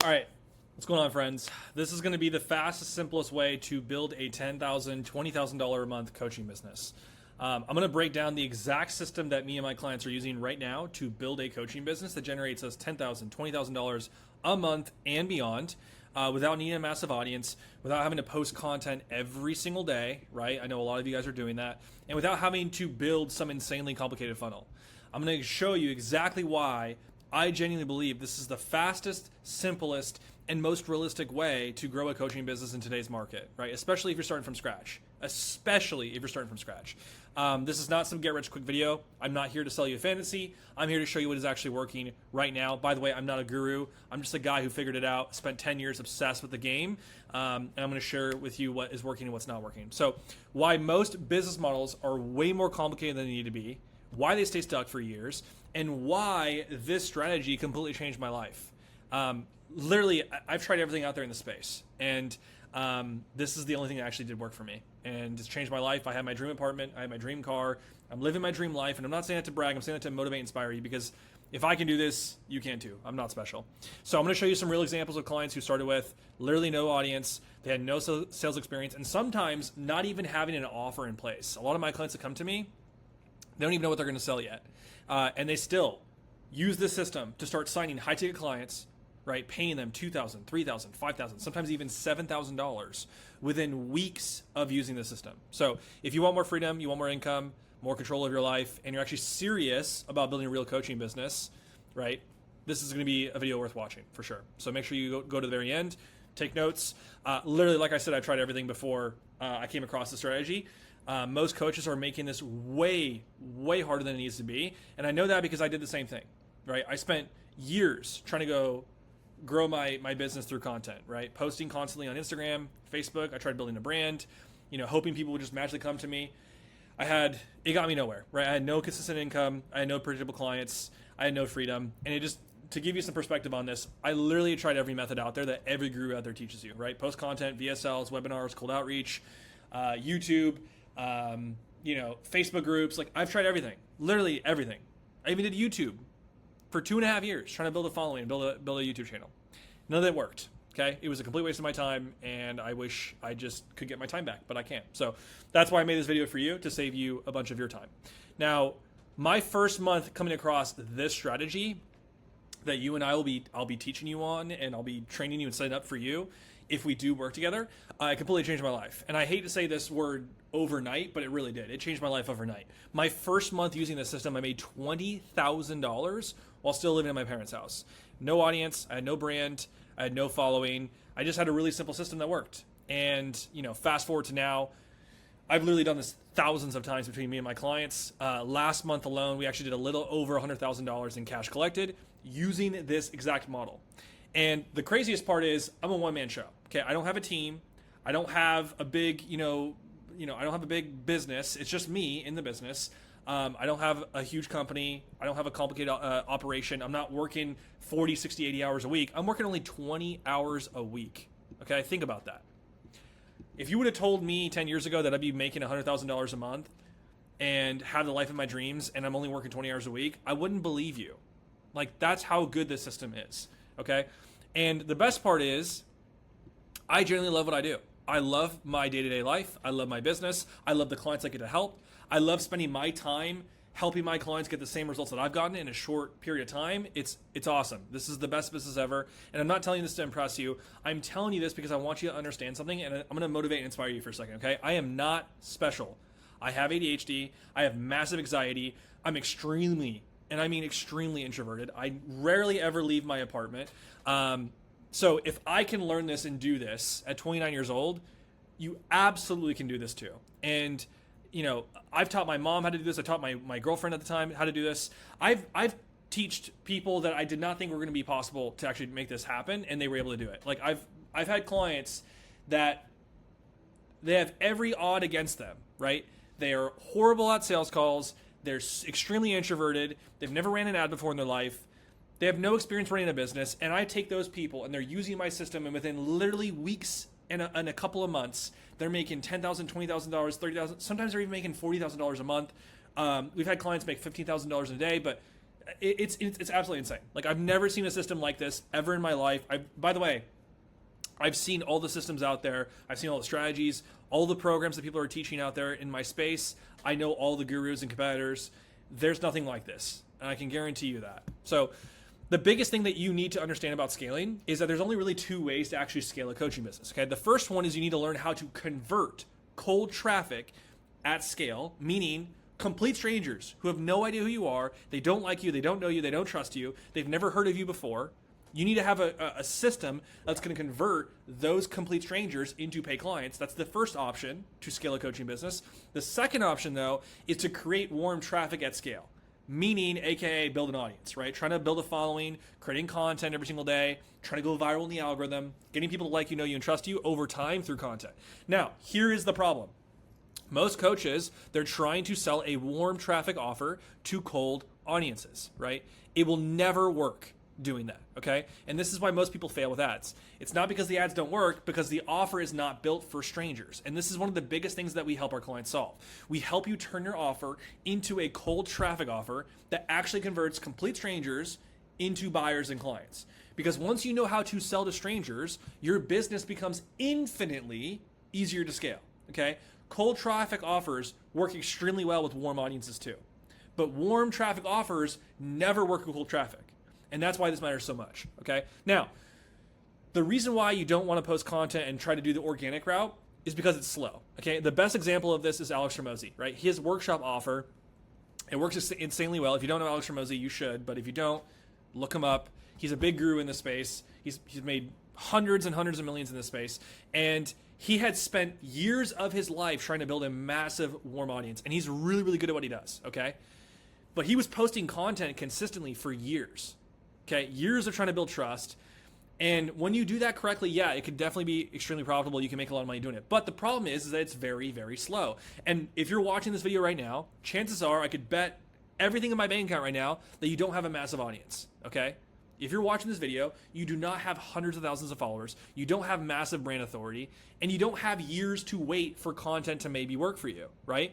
All right, what's going on, friends? This is going to be the fastest, simplest way to build a $10,000, $20,000 a month coaching business. I'm going to break down the exact system that me and my clients are using right now to build a coaching business that generates us $10,000, $20,000 a month and beyond, without needing a massive audience, without having to post content every single day, right? I know a lot of you guys are doing that, and without having to build some insanely complicated funnel. I'm going to show you exactly why I genuinely believe this is the fastest, simplest, and most realistic way to grow a coaching business in today's market, right? Especially if you're starting from scratch. This is not some get-rich-quick video. I'm not here to sell you a fantasy. I'm here to show you what is actually working right now. By the way, I'm not a guru. I'm just a guy who figured it out, spent 10 years obsessed with the game, and I'm going to share with you what is working and what's not working. So why most business models are way more complicated than they need to be, why they stay stuck for years, and why this strategy completely changed my life. Literally, I've tried everything out there in the space, and this is the only thing that actually did work for me, and it's changed my life. I had my dream apartment, I had my dream car, I'm living my dream life, and I'm not saying that to brag, I'm saying that to motivate and inspire you, because if I can do this, you can too. I'm not special. So I'm going to show you some real examples of clients who started with literally no audience, they had no sales experience, and sometimes not even having an offer in place. A lot of my clients that come to me, they don't even know what they're going to sell yet. And they still use this system to start signing high-ticket clients, right? Paying them $2,000, $3,000, $5,000, sometimes even $7,000 within weeks of using the system. So if you want more freedom, you want more income, more control of your life, and you're actually serious about building a real coaching business, right? This is going to be a video worth watching for sure. So make sure you go to the very end, take notes. Literally, like I said, I've tried everything before I came across the strategy. Most coaches are making this way, way harder than it needs to be. And I know that because I did the same thing, right? I spent years trying to grow my business through content, right? Posting constantly on Instagram, Facebook. I tried building a brand, hoping people would just magically come to me. It got me nowhere, right? I had no consistent income. I had no predictable clients. I had no freedom. And to give you some perspective on this, I literally tried every method out there that every guru out there teaches you, right? Post content, VSLs, webinars, cold outreach, YouTube, Facebook groups. Like, I've tried everything, literally everything. I even did YouTube for 2.5 years, trying to build a following and build a YouTube channel. None of that worked. Okay. It was a complete waste of my time, and I wish I just could get my time back, but I can't. So that's why I made this video for you, to save you a bunch of your time. Now, my first month coming across this strategy that you and I'll be teaching you on, and I'll be training you and setting up for you if we do work together, it completely changed my life. And I hate to say this word overnight, but it really did. It changed my life overnight. My first month using this system, I made $20,000 while still living in my parents' house. No audience, I had no brand, I had no following. I just had a really simple system that worked. And, fast forward to now, I've literally done this thousands of times between me and my clients. Last month alone, we actually did a little over $100,000 in cash collected using this exact model. And the craziest part is I'm a one-man show. Okay, I don't have a team. I don't have a big, I don't have a big business. It's just me in the business. I don't have a huge company. I don't have a complicated operation. I'm not working 40, 60, 80 hours a week. I'm working only 20 hours a week. Okay, think about that. If you would have told me 10 years ago that I'd be making $100,000 a month and have the life of my dreams, and I'm only working 20 hours a week, I wouldn't believe you. Like, that's how good this system is. Okay. And the best part is I genuinely love what I do. I love my day-to-day life. I love my business. I love the clients I get to help. I love spending my time helping my clients get the same results that I've gotten in a short period of time. It's awesome. This is the best business ever. And I'm not telling you this to impress you. I'm telling you this because I want you to understand something, and I'm going to motivate and inspire you for a second. Okay. I am not special. I have ADHD. I have massive anxiety. I'm extremely introverted. I rarely ever leave my apartment. So if I can learn this and do this at 29 years old, you absolutely can do this too. And, I've taught my mom how to do this. I taught my girlfriend at the time how to do this. I've taught people that I did not think were going to be possible to actually make this happen, and they were able to do it. Like, I've had clients that they have every odd against them, right? They are horrible at sales calls. They're extremely introverted. They've never ran an ad before in their life. They have no experience running a business. And I take those people, and they're using my system, and within literally weeks and a couple of months, they're making $10,000, $20,000, $30,000. Sometimes they're even making $40,000 a month. We've had clients make $15,000 a day, but It's absolutely insane. Like, I've never seen a system like this ever in my life. By the way, I've seen all the systems out there. I've seen all the strategies, all the programs that people are teaching out there in my space. I know all the gurus and competitors. There's nothing like this, and I can guarantee you that. So the biggest thing that you need to understand about scaling is that there's only really two ways to actually scale a coaching business. Okay, the first one is you need to learn how to convert cold traffic at scale, meaning complete strangers who have no idea who you are, they don't like you, they don't know you, they don't trust you, they've never heard of you before. You need to have a system that's going to convert those complete strangers into paid clients. That's the first option to scale a coaching business. The second option, though, is to create warm traffic at scale, meaning AKA build an audience, right? Trying to build a following, creating content every single day, trying to go viral in the algorithm, getting people to like you, know you, and trust you over time through content. Now, here is the problem. Most coaches, they're trying to sell a warm traffic offer to cold audiences, right? It will never work doing that, okay? And this is why most people fail with ads. It's not because the ads don't work, because the offer is not built for strangers. And this is one of the biggest things that we help our clients solve. We help you turn your offer into a cold traffic offer that actually converts complete strangers into buyers and clients. Because once you know how to sell to strangers, your business becomes infinitely easier to scale, okay? Cold traffic offers work extremely well with warm audiences too. But warm traffic offers never work with cold traffic. And that's why this matters so much, okay? Now, the reason why you don't want to post content and try to do the organic route is because it's slow, okay? The best example of this is Alex Hormozi, right? His workshop offer, it works insanely well. If you don't know Alex Hormozi, you should, but if you don't, look him up. He's a big guru in this space. He's made hundreds and hundreds of millions in this space, and he had spent years of his life trying to build a massive warm audience, and he's really, really good at what he does, okay? But he was posting content consistently for years, okay? Years of trying to build trust. And when you do that correctly, yeah, it could definitely be extremely profitable. You can make a lot of money doing it. But the problem is that it's very, very slow. And if you're watching this video right now, chances are I could bet everything in my bank account right now that you don't have a massive audience, okay? If you're watching this video, you do not have hundreds of thousands of followers, you don't have massive brand authority, and you don't have years to wait for content to maybe work for you, right?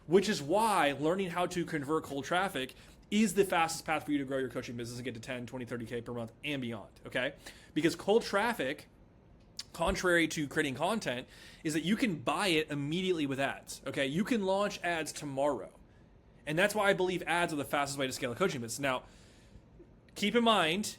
Which is why learning how to convert cold traffic is the fastest path for you to grow your coaching business and get to 10, 20, 30K per month and beyond, okay? Because cold traffic, contrary to creating content, is that you can buy it immediately with ads, okay? You can launch ads tomorrow. And that's why I believe ads are the fastest way to scale a coaching business. Now, keep in mind,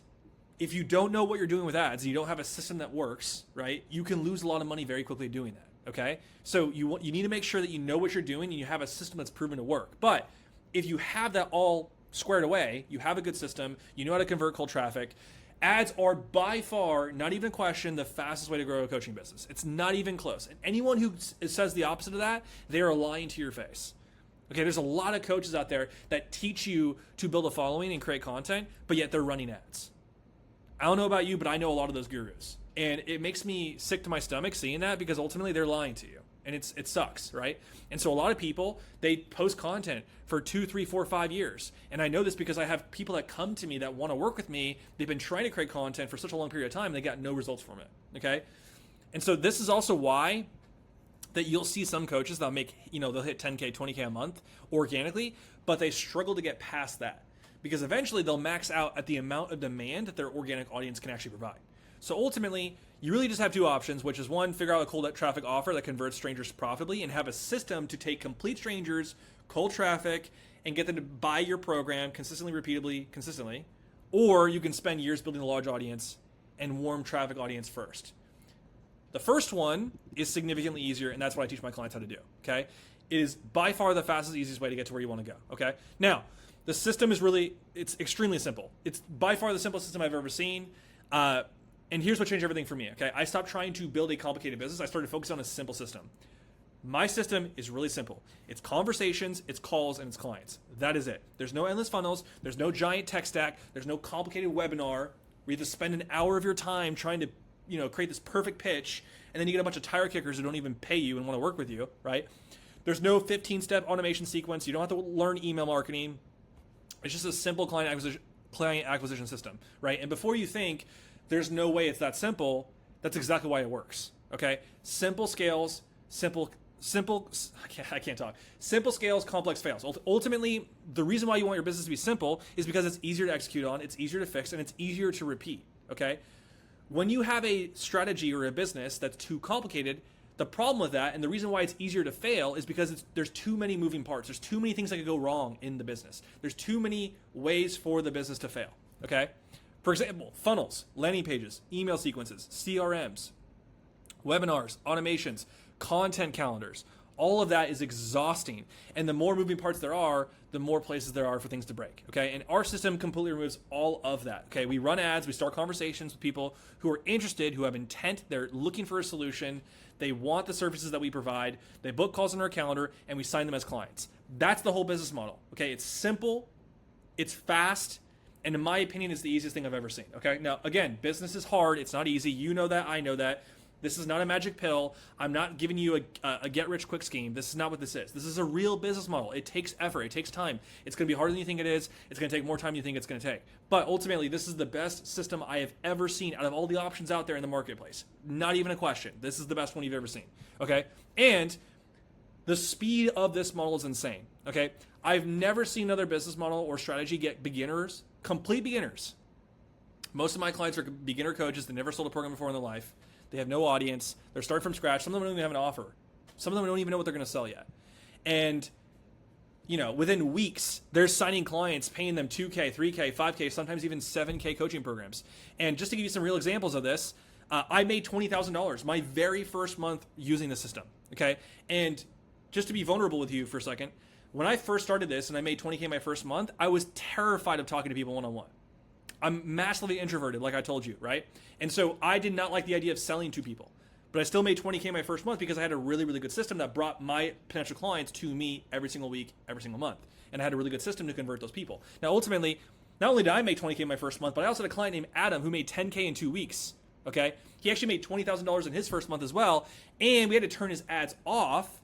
if you don't know what you're doing with ads and you don't have a system that works, right, you can lose a lot of money very quickly doing that, okay? So you need to make sure that you know what you're doing and you have a system that's proven to work. But if you have that all squared away, you have a good system, you know how to convert cold traffic, ads are by far, not even a question, the fastest way to grow a coaching business. It's not even close. And anyone who says the opposite of that, they are lying to your face. Okay, there's a lot of coaches out there that teach you to build a following and create content, but yet they're running ads. I don't know about you, but I know a lot of those gurus. And it makes me sick to my stomach seeing that, because ultimately they're lying to you. And it sucks, right? And so a lot of people, they post content for 2, 3, 4, 5 years. And I know this because I have people that come to me that want to work with me. They've been trying to create content for such a long period of time, they got no results from it, okay? And so this is also why that you'll see some coaches that'll make, they'll hit 10K, 20K a month organically, but they struggle to get past that because eventually they'll max out at the amount of demand that their organic audience can actually provide. So ultimately, you really just have two options, which is one, figure out a cold traffic offer that converts strangers profitably and have a system to take complete strangers, cold traffic, and get them to buy your program consistently, or you can spend years building a large audience and warm traffic audience first. The first one is significantly easier, and that's what I teach my clients how to do, okay? It is by far the fastest, easiest way to get to where you want to go, okay? Now, the system is it's extremely simple. It's by far the simplest system I've ever seen, and here's what changed everything for me, okay? I stopped trying to build a complicated business. I started focusing on a simple system. My system is really simple. It's conversations, it's calls, and it's clients. That is it. There's no endless funnels. There's no giant tech stack. There's no complicated webinar where you have to spend an hour of your time trying to create this perfect pitch, and then you get a bunch of tire kickers who don't even pay you and want to work with you, right? There's no 15-step automation sequence. You don't have to learn email marketing. It's just a simple client acquisition system, right? And before you think there's no way it's that simple, that's exactly why it works, okay? Simple scales, simple simple, I can't talk. Simple scales, complex fails. Ultimately, the reason why you want your business to be simple is because it's easier to execute on, it's easier to fix, and it's easier to repeat, okay? When you have a strategy or a business that's too complicated, the problem with that, and the reason why it's easier to fail, is because there's too many moving parts. There's too many things that could go wrong in the business. There's too many ways for the business to fail, okay? For example, funnels, landing pages, email sequences, CRMs, webinars, automations, content calendars. All of that is exhausting. And the more moving parts there are, the more places there are for things to break, okay? And our system completely removes all of that, okay? We run ads, we start conversations with people who are interested, who have intent, they're looking for a solution, they want the services that we provide, they book calls on our calendar, and we sign them as clients. That's the whole business model, okay? It's simple, it's fast, and in my opinion, it's the easiest thing I've ever seen, okay? Now, again, business is hard, it's not easy, you know that, I know that. This is not a magic pill. I'm not giving you a get-rich-quick scheme. This is not what this is. This is a real business model. It takes effort. It takes time. It's going to be harder than you think it is. It's going to take more time than you think it's going to take. But ultimately, this is the best system I have ever seen out of all the options out there in the marketplace. Not even a question. This is the best one you've ever seen. Okay? And the speed of this model is insane. Okay? I've never seen another business model or strategy get beginners, complete beginners. Most of my clients are beginner coaches that never sold a program before in their life. They have no audience. They're starting from scratch. Some of them don't even have an offer. Some of them don't even know what they're going to sell yet. And, you know, within weeks, they're signing clients, paying them $2K, $3K, $5K, sometimes even $7K coaching programs. And just to give you some real examples of this, I made $20,000 my very first month using the system. Okay. And just to be vulnerable with you for a second, when I first started this and I made $20K my first month, I was terrified of talking to people one-on-one. I'm massively introverted, like I told you, right? And so I did not like the idea of selling to people. But I still made $20K my first month because I had a really, really good system that brought my potential clients to me every single week, every single month. And I had a really good system to convert those people. Now, ultimately, not only did I make $20K my first month, but I also had a client named Adam who made $10K in 2 weeks, okay? He actually made $20,000 in his first month as well, and we had to turn his ads off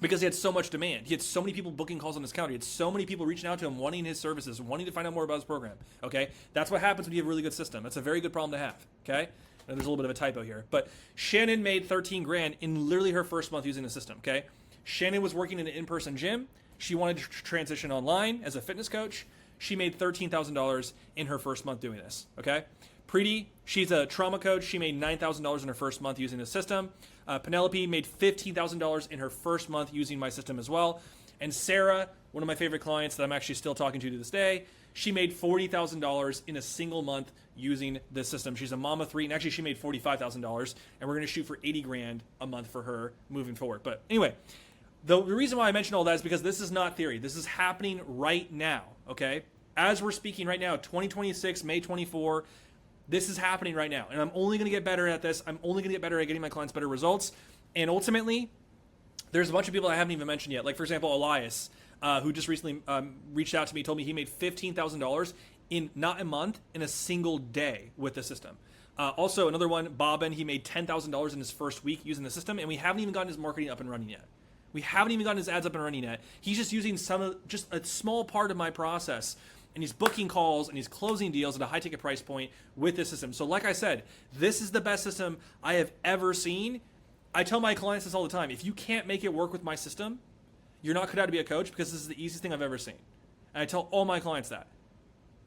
because he had so much demand. He had so many people booking calls on his calendar. He had so many people reaching out to him, wanting his services, wanting to find out more about his program, okay? That's what happens when you have a really good system. That's a very good problem to have, okay? And there's a little bit of a typo here. But Shannon made 13 grand in literally her first month using the system, okay? Shannon was working in an in-person gym. She wanted to transition online as a fitness coach. She made $13,000 in her first month doing this, okay? Preeti, she's a trauma coach. She made $9,000 in her first month using the system. Penelope made $15,000 in her first month using my system as well. And Sarah, one of my favorite clients that I'm actually still talking to this day, she made $40,000 in a single month using this system. She's a mom of 3, and actually she made $45,000, and we're going to shoot for 80 grand a month for her moving forward. But anyway, the reason why I mention all that is because this is not theory. This is happening right now, okay? As we're speaking right now, 2026, May 24, this is happening right now, and I'm only going to get better at this. I'm only going to get better at getting my clients better results, and ultimately, there's a bunch of people I haven't even mentioned yet. Like, for example, Elias, who just recently reached out to me, told me he made $15,000 in not a month, in a single day with the system. Also, another one, Bobbin, he made $10,000 in his first week using the system, and we haven't even gotten his marketing up and running yet. We haven't even gotten his ads up and running yet. He's just using just a small part of my process, and he's booking calls and he's closing deals at a high ticket price point with this system. So like I said, this is the best system I have ever seen. I tell my clients this all the time. If you can't make it work with my system, you're not cut out to be a coach, because this is the easiest thing I've ever seen. And I tell all my clients that.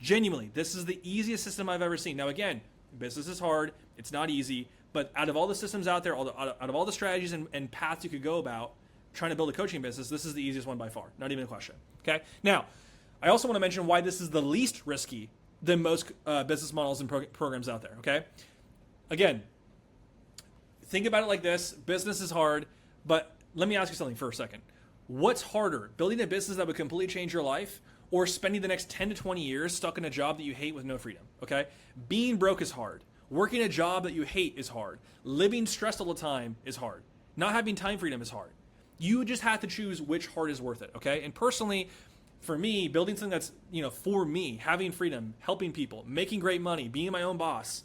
Genuinely, this is the easiest system I've ever seen. Now again, business is hard. It's not easy. But out of all the systems out there, out of all the strategies and paths you could go about trying to build a coaching business, this is the easiest one by far. Not even a question. Okay? Now, I also want to mention why this is the least risky than most business models and programs out there, okay? Again, think about it like this. Business is hard, but let me ask you something for a second. What's harder, building a business that would completely change your life, or spending the next 10 to 20 years stuck in a job that you hate with no freedom, okay? Being broke is hard. Working a job that you hate is hard. Living stressed all the time is hard. Not having time freedom is hard. You just have to choose which hard is worth it, okay? And personally, for me, building something that's, for me, having freedom, helping people, making great money, being my own boss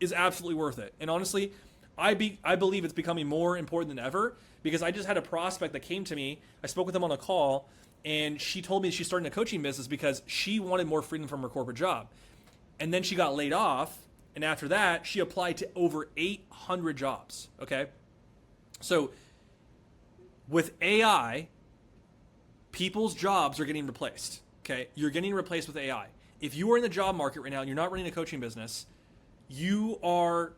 is absolutely worth it. And honestly, I believe it's becoming more important than ever, because I just had a prospect that came to me. I spoke with them on a call, and she told me she's starting a coaching business because she wanted more freedom from her corporate job. And then she got laid off, and after that, she applied to over 800 jobs, okay? So With AI, people's jobs are getting replaced. Okay, you're getting replaced with AI. If you are in the job market right now and you're not running a coaching business, you are.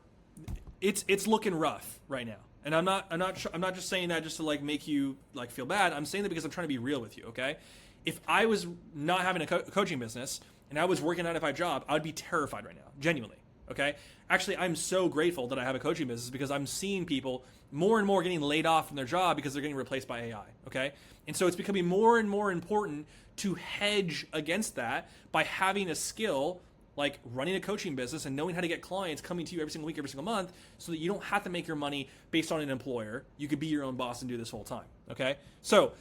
It's looking rough right now. And I'm not just saying that just to like make you like feel bad. I'm saying that because I'm trying to be real with you. Okay, if I was not having a coaching business and I was working a 9-to-5 job, I would be terrified right now, genuinely. Okay, actually, I'm so grateful that I have a coaching business because I'm seeing people more and more getting laid off from their job because they're getting replaced by AI. Okay, and so it's becoming more and more important to hedge against that by having a skill like running a coaching business and knowing how to get clients coming to you every single week, every single month, so that you don't have to make your money based on an employer. You could be your own boss and do this whole time. Okay, so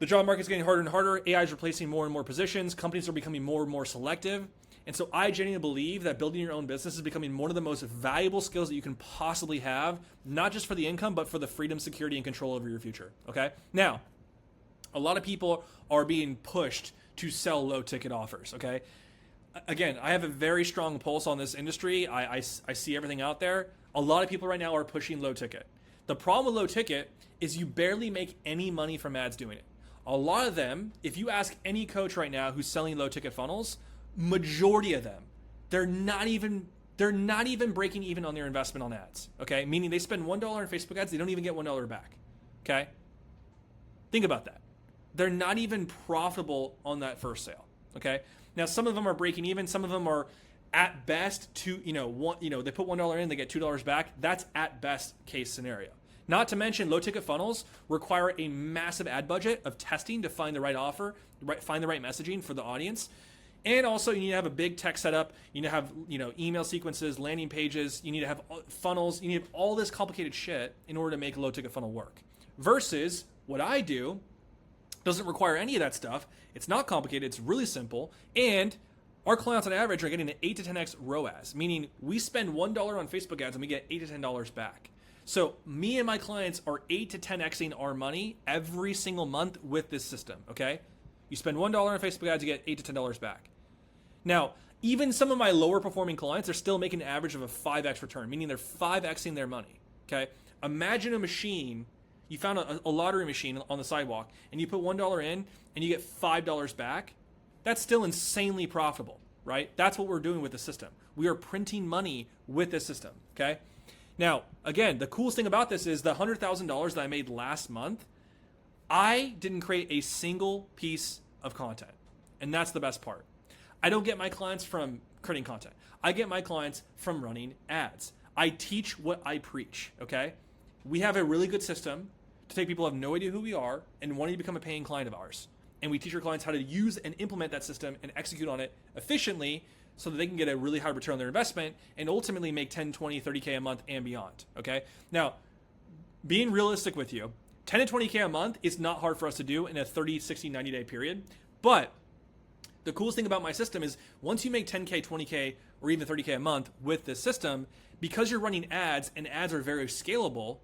the job market's getting harder and harder. AI is replacing more and more positions. Companies are becoming more and more selective. And so I genuinely believe that building your own business is becoming one of the most valuable skills that you can possibly have, not just for the income, but for the freedom, security, and control over your future. Okay? Now, a lot of people are being pushed to sell low ticket offers. Okay? Again, I have a very strong pulse on this industry. I see everything out there. A lot of people right now are pushing low ticket. The problem with low ticket is you barely make any money from ads doing it. A lot of them, if you ask any coach right now who's selling low ticket funnels, majority of them, they're not even breaking even on their investment on ads. Okay, meaning they spend $1 on Facebook ads, they don't even get $1 back. Okay, think about that. They're not even profitable on that first sale. Okay, now some of them are breaking even, some of them are at best they put $1 in, they get $2 back. That's at best case scenario. Not to mention, low ticket funnels require a massive ad budget of testing to find the right offer, find the right messaging for the audience. And also, you need to have a big tech setup. You need to have email sequences, landing pages. You need to have funnels. You need to have all this complicated shit in order to make a low ticket funnel work. Versus what I do doesn't require any of that stuff. It's not complicated. It's really simple. And our clients on average are getting an 8 to 10x ROAS, meaning we spend $1 on Facebook ads and we get $8 to $10 back. So me and my clients are 8 to 10xing our money every single month with this system, okay? You spend $1 on Facebook ads, you get $8 to $10 back. Now, even some of my lower performing clients are still making an average of a 5x return, meaning they're 5xing their money, okay? Imagine a machine, you found a lottery machine on the sidewalk, and you put $1 in, and you get $5 back. That's still insanely profitable, right? That's what we're doing with the system. We are printing money with this system, okay? Now, again, the coolest thing about this is the $100,000 that I made last month, I didn't create a single piece of content. And that's the best part. I don't get my clients from creating content. I get my clients from running ads. I teach what I preach, okay? We have a really good system to take people who have no idea who we are and wanting to become a paying client of ours. And we teach our clients how to use and implement that system and execute on it efficiently so that they can get a really high return on their investment and ultimately make 10, 20, 30K a month and beyond, okay? Now, being realistic with you, 10 to 20K a month is not hard for us to do in a 30, 60, 90-day period. But the coolest thing about my system is once you make 10K, 20K, or even 30K a month with this system, because you're running ads and ads are very scalable,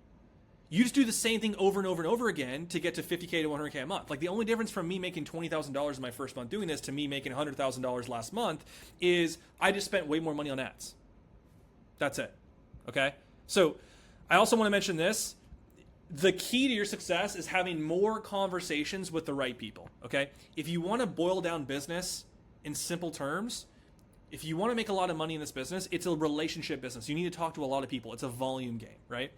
you just do the same thing over and over and over again to get to 50K to 100K a month. Like the only difference from me making $20,000 in my first month doing this to me making $100,000 last month is I just spent way more money on ads. That's it. Okay? So I also want to mention this. The key to your success is having more conversations with the right people. Okay? If you want to boil down business in simple terms, if you want to make a lot of money in this business, it's a relationship business. You need to talk to a lot of people. It's a volume game, right?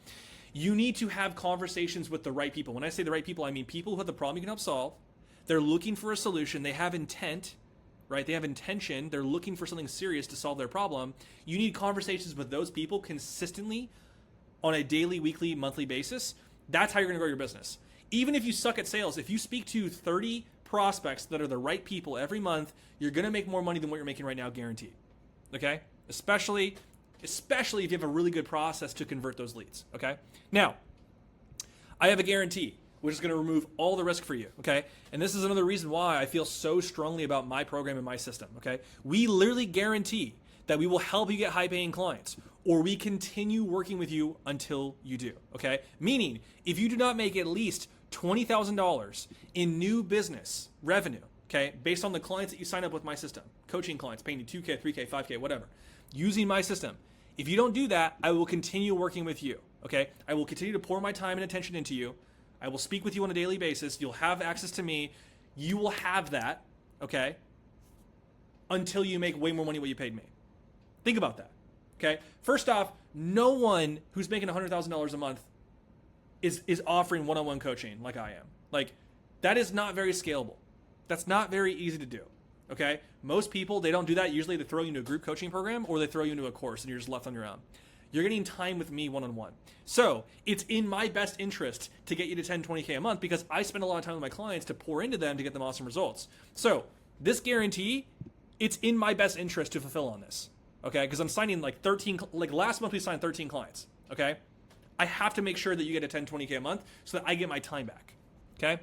You need to have conversations with the right people. When I say the right people, I mean people who have the problem you can help solve. They're looking for a solution. They have intent, right? They have intention. They're looking for something serious to solve their problem. You need conversations with those people consistently on a daily, weekly, monthly basis. That's how you're going to grow your business. Even if you suck at sales, if you speak to 30 prospects that are the right people every month, you're going to make more money than what you're making right now, guaranteed. Okay? Especially if you have a really good process to convert those leads, okay? Now, I have a guarantee, which is going to remove all the risk for you, okay? And this is another reason why I feel so strongly about my program and my system, okay? We literally guarantee that we will help you get high-paying clients, or we continue working with you until you do, okay? Meaning, if you do not make at least $20,000 in new business revenue, okay, based on the clients that you sign up with my system, coaching clients, paying you 2K, 3K, 5K, whatever, using my system. If you don't do that, I will continue working with you, okay? I will continue to pour my time and attention into you I will speak with you on a daily basis. You'll have access to me. You will have that, okay, until you make way more money than what you paid me. Think about that, okay? First off, no one who's making $100,000 a month is offering one-on-one coaching like I am. Like, that is not very scalable. That's not very easy to do, okay? Most people, they don't do that. Usually they throw you into a group coaching program or they throw you into a course and you're just left on your own. You're getting time with me one-on-one. So it's in my best interest to get you to 10, 20K a month because I spend a lot of time with my clients to pour into them to get them awesome results. So this guarantee, it's in my best interest to fulfill on this, okay? Because I'm signing like 13, like last month we signed 13 clients, okay? I have to make sure that you get a 10, 20K a month so that I get my time back, okay?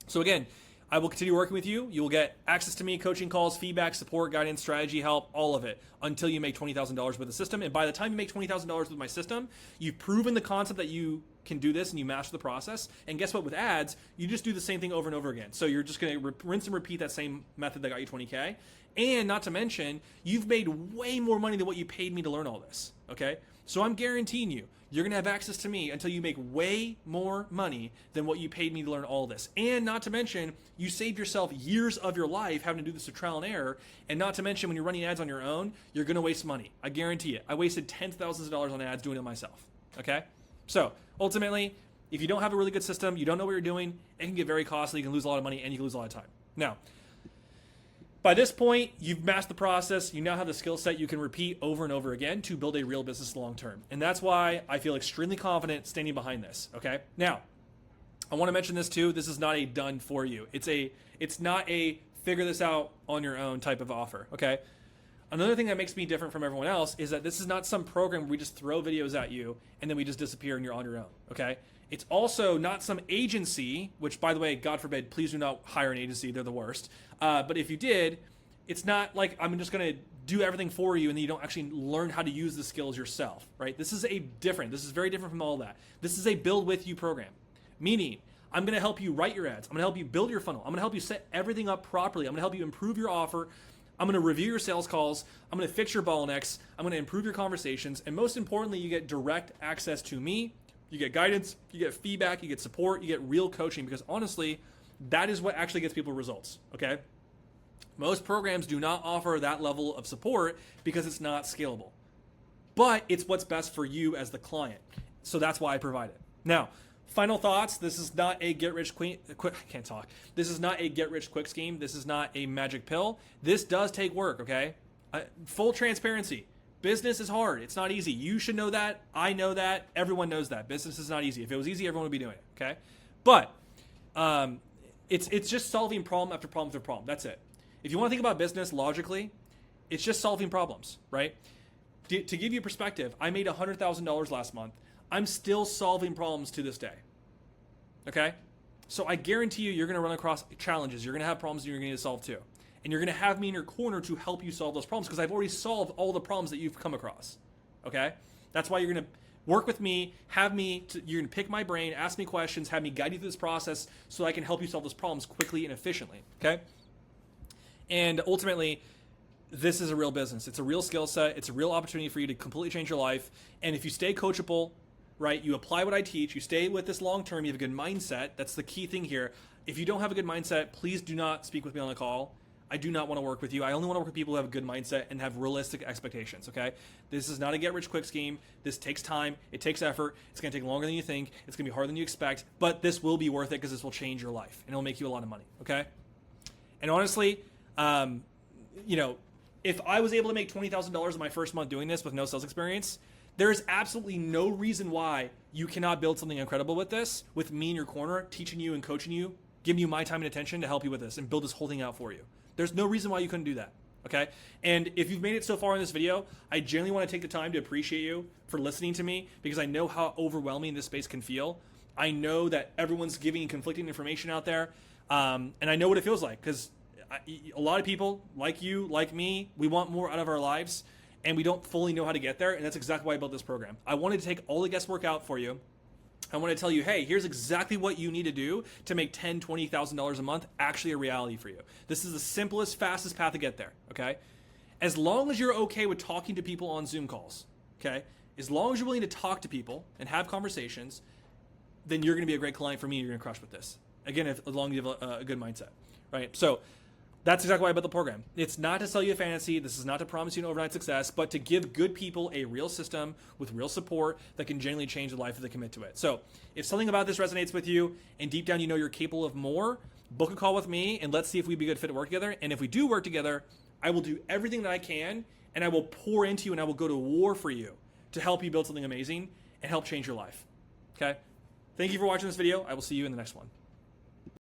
So again, I will continue working with you. You will get access to me, coaching calls, feedback, support, guidance, strategy, help, all of it until you make $20,000 with the system. And by the time you make $20,000 with my system, you've proven the concept that you can do this and you master the process. And guess what? With ads, you just do the same thing over and over again. So you're just going to rinse and repeat that same method that got you 20K. And not to mention, you've made way more money than what you paid me to learn all this, okay? So I'm guaranteeing you, you're going to have access to me until you make way more money than what you paid me to learn all this. And not to mention, you saved yourself years of your life having to do this through trial and error. And not to mention, when you're running ads on your own, you're going to waste money. I guarantee it. I wasted tens of thousands of dollars on ads doing it myself, okay? So ultimately, if you don't have a really good system, you don't know what you're doing, it can get very costly. You can lose a lot of money and you can lose a lot of time. Now, by this point, you've mastered the process. You now have the skill set you can repeat over and over again to build a real business long term. And that's why I feel extremely confident standing behind this, okay? Now, I want to mention this too. This is not a done for you. It's not a figure this out on your own type of offer, okay? Another thing that makes me different from everyone else is that this is not some program where we just throw videos at you and then we just disappear and you're on your own, okay? It's also not some agency, which, by the way, God forbid, please do not hire an agency. They're the worst. But if you did, it's not like I'm just going to do everything for you and then you don't actually learn how to use the skills yourself, right? This is very different from all that. This is a build with you program, meaning I'm going to help you write your ads. I'm going to help you build your funnel. I'm going to help you set everything up properly. I'm going to help you improve your offer. I'm going to review your sales calls. I'm going to fix your bottlenecks. I'm going to improve your conversations. And most importantly, you get direct access to me. You get guidance, you get feedback, you get support, you get real coaching, because honestly, that is what actually gets people results, okay? Most programs do not offer that level of support because it's not scalable. But it's what's best for you as the client. So that's why I provide it. Now, final thoughts. This is not a This is not a get rich quick scheme. This is not a magic pill. This does take work, okay? Full transparency. Business is hard. It's not easy. You should know that. I know that. Everyone knows that. Business is not easy. If it was easy, everyone would be doing it, okay? But it's just solving problem after problem after problem. That's it. If you want to think about business logically, it's just solving problems, right? To give you perspective, I made $100,000 last month. I'm still solving problems to this day, okay? So I guarantee you're going to run across challenges. You're going to have problems that you're going to need to solve too. And you're going to have me in your corner to help you solve those problems because I've already solved all the problems that you've come across, okay? That's why you're going to work with me, you're going to pick my brain, ask me questions, have me guide you through this process so I can help you solve those problems quickly and efficiently, okay? And ultimately, this is a real business. It's a real skill set. It's a real opportunity for you to completely change your life. And if you stay coachable, right, you apply what I teach, you stay with this long term, you have a good mindset. That's the key thing here. If you don't have a good mindset, please do not speak with me on the call. I do not want to work with you. I only want to work with people who have a good mindset and have realistic expectations, okay? This is not a get-rich-quick scheme. This takes time. It takes effort. It's going to take longer than you think. It's going to be harder than you expect, but this will be worth it because this will change your life, and it'll make you a lot of money, okay? And honestly, if I was able to make $20,000 in my first month doing this with no sales experience, there is absolutely no reason why you cannot build something incredible with this, with me in your corner, teaching you and coaching you, giving you my time and attention to help you with this and build this whole thing out for you. There's no reason why you couldn't do that, okay? And if you've made it so far in this video, I genuinely want to take the time to appreciate you for listening to me because I know how overwhelming this space can feel. I know that everyone's giving conflicting information out there, and I know what it feels like because a lot of people, like you, like me, we want more out of our lives, and we don't fully know how to get there, and that's exactly why I built this program. I wanted to take all the guesswork out for you. I want to tell you, hey, here's exactly what you need to do to make $10,000, $20,000 a month actually a reality for you. This is the simplest, fastest path to get there, okay? As long as you're okay with talking to people on Zoom calls, okay? As long as you're willing to talk to people and have conversations, then you're going to be a great client for me. And you're going to crush with this. Again, as long as you have a good mindset, right? So that's exactly why I built the program. It's not to sell you a fantasy. This is not to promise you an overnight success, but to give good people a real system with real support that can genuinely change their life if they commit to it. So if something about this resonates with you and deep down you know you're capable of more, book a call with me and let's see if we'd be a good fit to work together. And if we do work together, I will do everything that I can and I will pour into you and I will go to war for you to help you build something amazing and help change your life. Okay? Thank you for watching this video. I will see you in the next one.